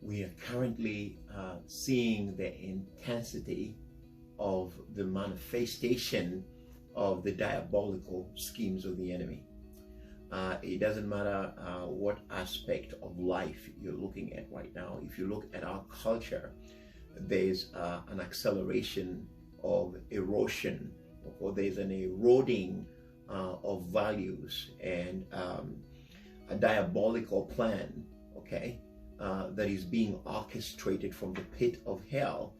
we are currently seeing the intensity of the manifestation of the diabolical schemes of the enemy. It doesn't matter what aspect of life you're looking at right now. If you look at our culture, there's an acceleration of erosion, or there's an eroding of values, and a diabolical plan, okay, that is being orchestrated from the pit of hell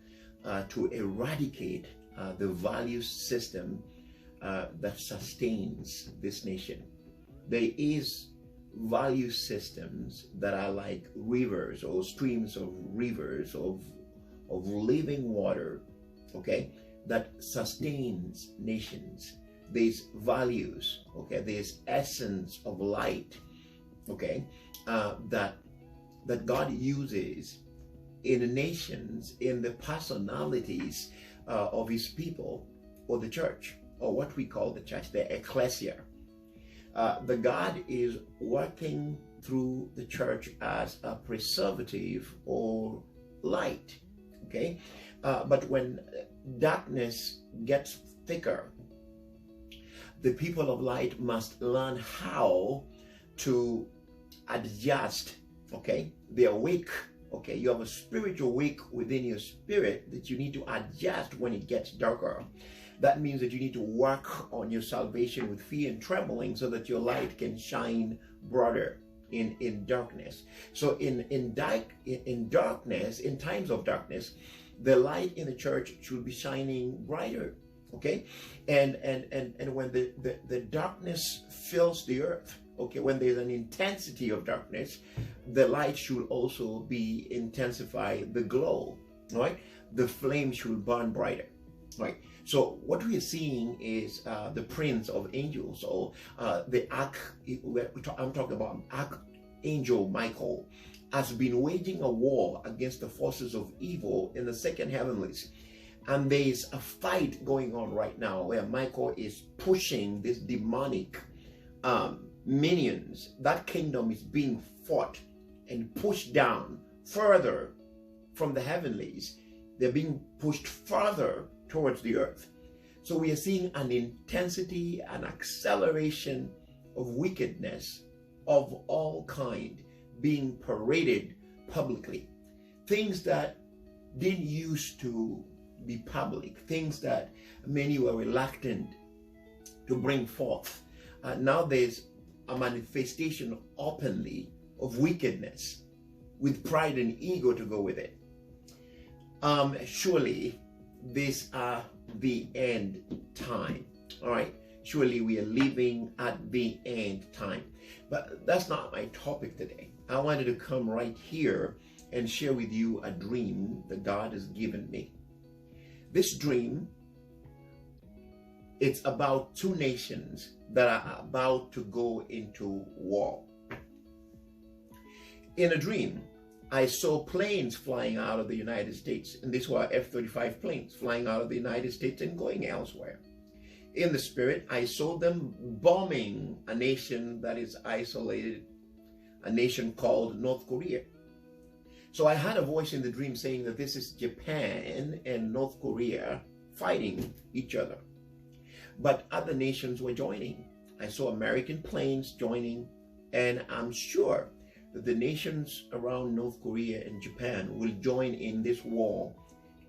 to eradicate the value system that sustains this nation. There is value systems that are like rivers or streams of rivers of living water, okay, that sustains nations. There's values, okay, there's essence of light, okay, that God uses in the nations, in the personalities of his people, or the church, or what we call the church, the ecclesia. The God is working through the church as a preservative or light, okay? But when darkness gets thicker, the people of light must learn how to adjust, okay? They're awake, okay? You have a spiritual wake within your spirit that you need to adjust when it gets darker. That means that you need to work on your salvation with fear and trembling so that your light can shine brighter in darkness. So in darkness, in times of darkness, the light in the church should be shining brighter, okay? And when the darkness fills the earth, okay, when there's an intensity of darkness, the light should also be intensify the glow, right? The flame should burn brighter, right? So what we are seeing is the prince of angels, or I'm talking about Archangel Michael, has been waging a war against the forces of evil in the second heavenlies. And there is a fight going on right now where Michael is pushing this demonic minions. That kingdom is being fought and pushed down further from the heavenlies. They're being pushed further towards the earth. So we are seeing an intensity, an acceleration of wickedness of all kind being paraded publicly. Things that didn't used to be public, things that many were reluctant to bring forth. Now there's a manifestation openly of wickedness with pride and ego to go with it. Surely these are the end time, all right? Surely we are living at the end time. But that's not my topic today. I wanted to come right here and share with you a dream that God has given me. This dream, it's about two nations that are about to go into war. In a dream, I saw planes flying out of the United States, and these were F-35 planes flying out of the United States and going elsewhere. In the spirit, I saw them bombing a nation that is isolated, a nation called North Korea. So I had a voice in the dream saying that this is Japan and North Korea fighting each other. But other nations were joining. I saw American planes joining, and I'm sure that the nations around North Korea and Japan will join in this war,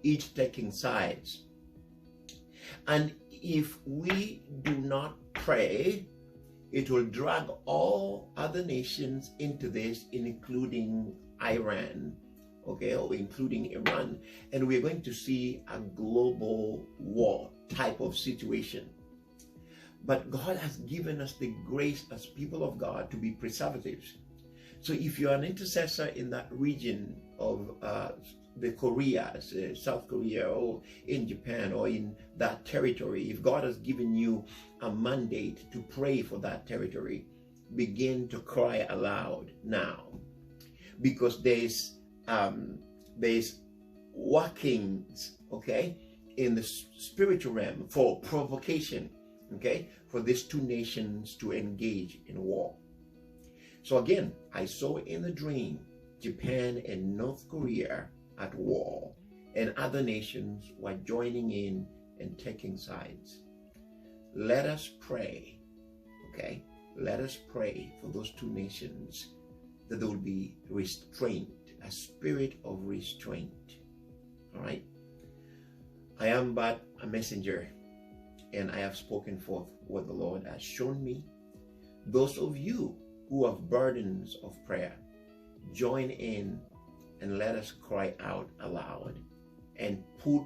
each taking sides. And if we do not pray, it will drag all other nations into this, including Iran, okay, or including Iran, and we're going to see a global war type of situation. But God has given us the grace as people of God to be preservatives. So if you're an intercessor in that region of the Koreas, South Korea, or in Japan, or in that territory, if God has given you a mandate to pray for that territory, begin to cry aloud now, because there's workings, okay, in the spiritual realm for provocation, okay, for these two nations to engage in war. So again, I saw in the dream Japan and North Korea at war, and other nations were joining in and taking sides. Let us pray, okay? Let us pray for those two nations, that there will be restraint, a spirit of restraint. All right? I am but a messenger, and I have spoken forth what the Lord has shown me. Those of you who have burdens of prayer, join in and let us cry out aloud and put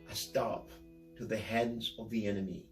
a stop to the hands of the enemy